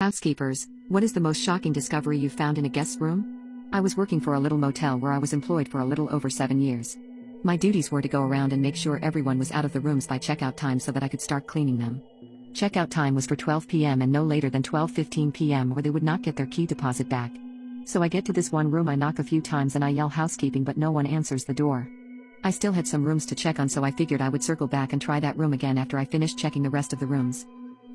Housekeepers, what is the most shocking discovery you found in a guest's room? I was working for a little motel where I was employed for a little over 7 years. My duties were to go around and make sure everyone was out of the rooms by checkout time so that I could start cleaning them. Checkout time was for 12 p.m. and no later than 12:15 p.m. or they would not get their key deposit back. So I get to this one room, I knock a few times and I yell housekeeping, but no one answers the door. I still had some rooms to check on, so I figured I would circle back and try that room again after I finished checking the rest of the rooms.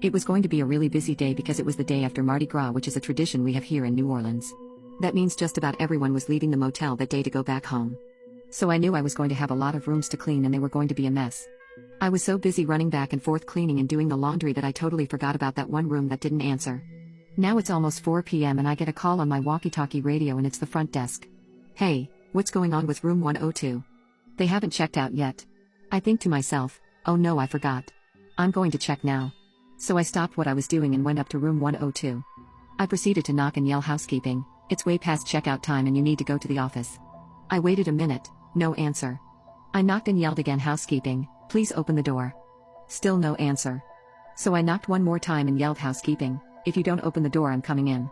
It was going to be a really busy day because it was the day after Mardi Gras, which is a tradition we have here in New Orleans. That means just about everyone was leaving the motel that day to go back home. So I knew I was going to have a lot of rooms to clean and they were going to be a mess. I was so busy running back and forth cleaning and doing the laundry that I totally forgot about that one room that didn't answer. Now it's almost 4 p.m. and I get a call on my walkie-talkie radio and it's the front desk. Hey, what's going on with room 102? They haven't checked out yet. I think to myself, oh no, I forgot. I'm going to check now. So I stopped what I was doing and went up to room 102. I proceeded to knock and yell housekeeping, it's way past checkout time and you need to go to the office. I waited a minute, no answer. I knocked and yelled again housekeeping, please open the door. Still no answer. So I knocked one more time and yelled housekeeping, if you don't open the door I'm coming in.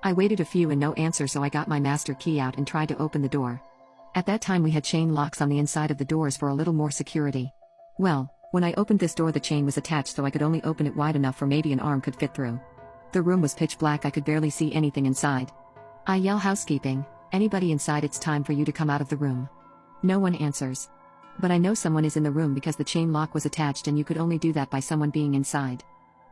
I waited a few and no answer, so I got my master key out and tried to open the door. At that time we had chain locks on the inside of the doors for a little more security. Well, when I opened this door the chain was attached, so I could only open it wide enough for maybe an arm could fit through. The room was pitch black, I could barely see anything inside. I yell housekeeping, anybody inside, it's time for you to come out of the room. No one answers. But I know someone is in the room because the chain lock was attached and you could only do that by someone being inside.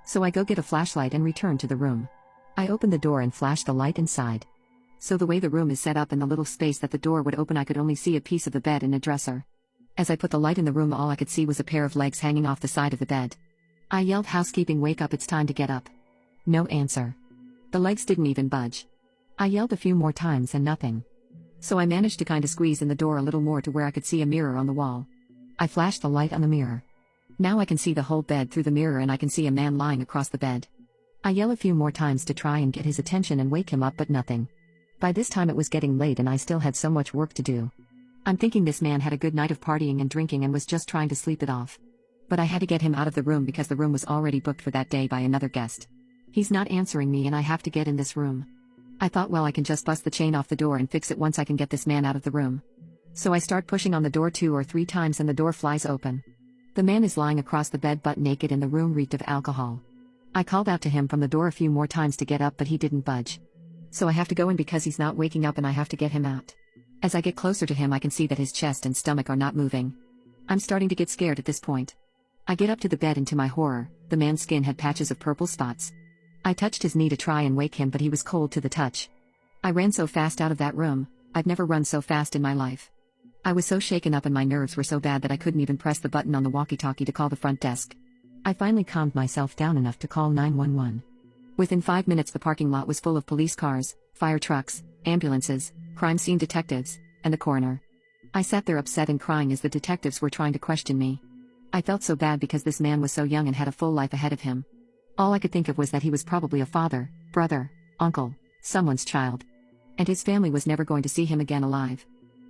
So I go get a flashlight and return to the room. I open the door and flash the light inside. So the way the room is set up and the little space that the door would open, I could only see a piece of the bed and a dresser. As I put the light in the room, all I could see was a pair of legs hanging off the side of the bed. I yelled housekeeping, wake up, it's time to get up. No answer. The legs didn't even budge. I yelled a few more times and nothing. So I managed to kinda squeeze in the door a little more to where I could see a mirror on the wall. I flashed the light on the mirror. Now I can see the whole bed through the mirror and I can see a man lying across the bed. I yell a few more times to try and get his attention and wake him up, but nothing. By this time it was getting late and I still had so much work to do. I'm thinking this man had a good night of partying and drinking and was just trying to sleep it off. But I had to get him out of the room because the room was already booked for that day by another guest. He's not answering me and I have to get in this room. I thought, well, I can just bust the chain off the door and fix it once I can get this man out of the room. So I start pushing on the door 2 or 3 times and the door flies open. The man is lying across the bed butt naked and the room reeked of alcohol. I called out to him from the door a few more times to get up, but he didn't budge. So I have to go in because he's not waking up and I have to get him out. As I get closer to him I can see that his chest and stomach are not moving. I'm starting to get scared at this point. I get up to the bed and to my horror, the man's skin had patches of purple spots. I touched his knee to try and wake him, but he was cold to the touch. I ran so fast out of that room, I've never run so fast in my life. I was so shaken up and my nerves were so bad that I couldn't even press the button on the walkie-talkie to call the front desk. I finally calmed myself down enough to call 911. Within 5 minutes the parking lot was full of police cars, fire trucks, ambulances, crime scene detectives, and the coroner. I sat there upset and crying as the detectives were trying to question me. I felt so bad because this man was so young and had a full life ahead of him. All I could think of was that he was probably a father, brother, uncle, someone's child. And his family was never going to see him again alive.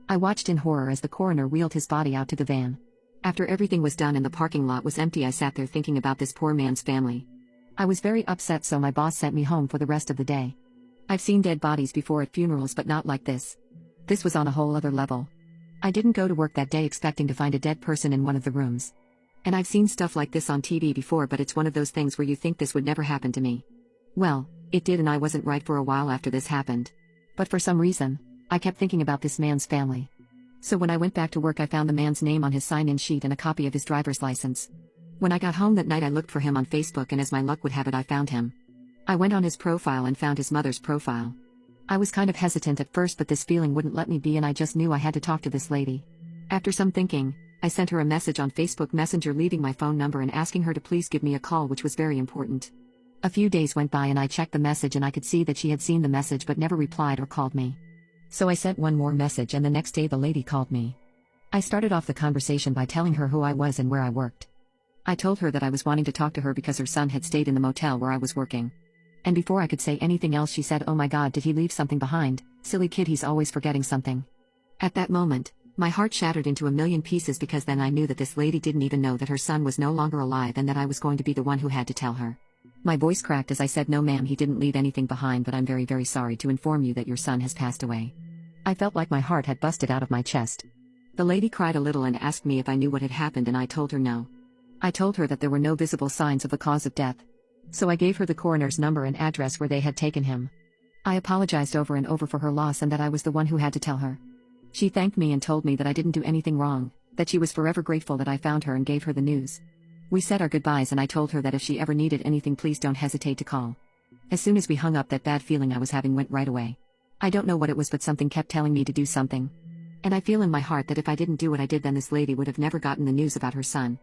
I watched in horror as the coroner wheeled his body out to the van. After everything was done and the parking lot was empty, I sat there thinking about this poor man's family. I was very upset, so my boss sent me home for the rest of the day. I've seen dead bodies before at funerals, but not like this. This was on a whole other level. I didn't go to work that day expecting to find a dead person in one of the rooms. And I've seen stuff like this on TV before, but it's one of those things where you think this would never happen to me. Well, it did, and I wasn't right for a while after this happened. But for some reason, I kept thinking about this man's family. So when I went back to work I found the man's name on his sign-in sheet and a copy of his driver's license. When I got home that night I looked for him on Facebook, and as my luck would have it I found him. I went on his profile and found his mother's profile. I was kind of hesitant at first, but this feeling wouldn't let me be and I just knew I had to talk to this lady. After some thinking, I sent her a message on Facebook Messenger leaving my phone number and asking her to please give me a call, which was very important. A few days went by and I checked the message and I could see that she had seen the message but never replied or called me. So I sent one more message and the next day the lady called me. I started off the conversation by telling her who I was and where I worked. I told her that I was wanting to talk to her because her son had stayed in the motel where I was working. And before I could say anything else she said, "Oh my God, did he leave something behind? Silly kid, he's always forgetting something." At that moment, my heart shattered into a million pieces because then I knew that this lady didn't even know that her son was no longer alive and that I was going to be the one who had to tell her. My voice cracked as I said, "No ma'am, he didn't leave anything behind, but I'm very, very sorry to inform you that your son has passed away." I felt like my heart had busted out of my chest. The lady cried a little and asked me if I knew what had happened, and I told her no. I told her that there were no visible signs of the cause of death. So I gave her the coroner's number and address where they had taken him. I apologized over and over for her loss and that I was the one who had to tell her. She thanked me and told me that I didn't do anything wrong, that she was forever grateful that I found her and gave her the news. We said our goodbyes and I told her that if she ever needed anything, please don't hesitate to call. As soon as we hung up, that bad feeling I was having went right away. I don't know what it was, but something kept telling me to do something. And I feel in my heart that if I didn't do what I did, then this lady would have never gotten the news about her son.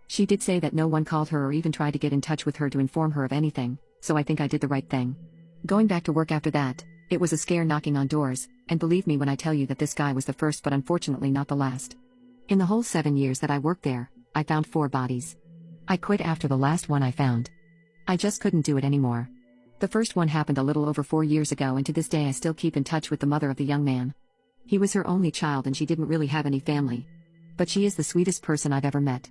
She did say that no one called her or even tried to get in touch with her to inform her of anything, so I think I did the right thing. Going back to work after that, it was a scare knocking on doors, and believe me when I tell you that this guy was the first but unfortunately not the last. In the whole 7 years that I worked there, I found 4 bodies. I quit after the last one I found. I just couldn't do it anymore. The first one happened a little over 4 years ago, and to this day I still keep in touch with the mother of the young man. He was her only child and she didn't really have any family. But she is the sweetest person I've ever met.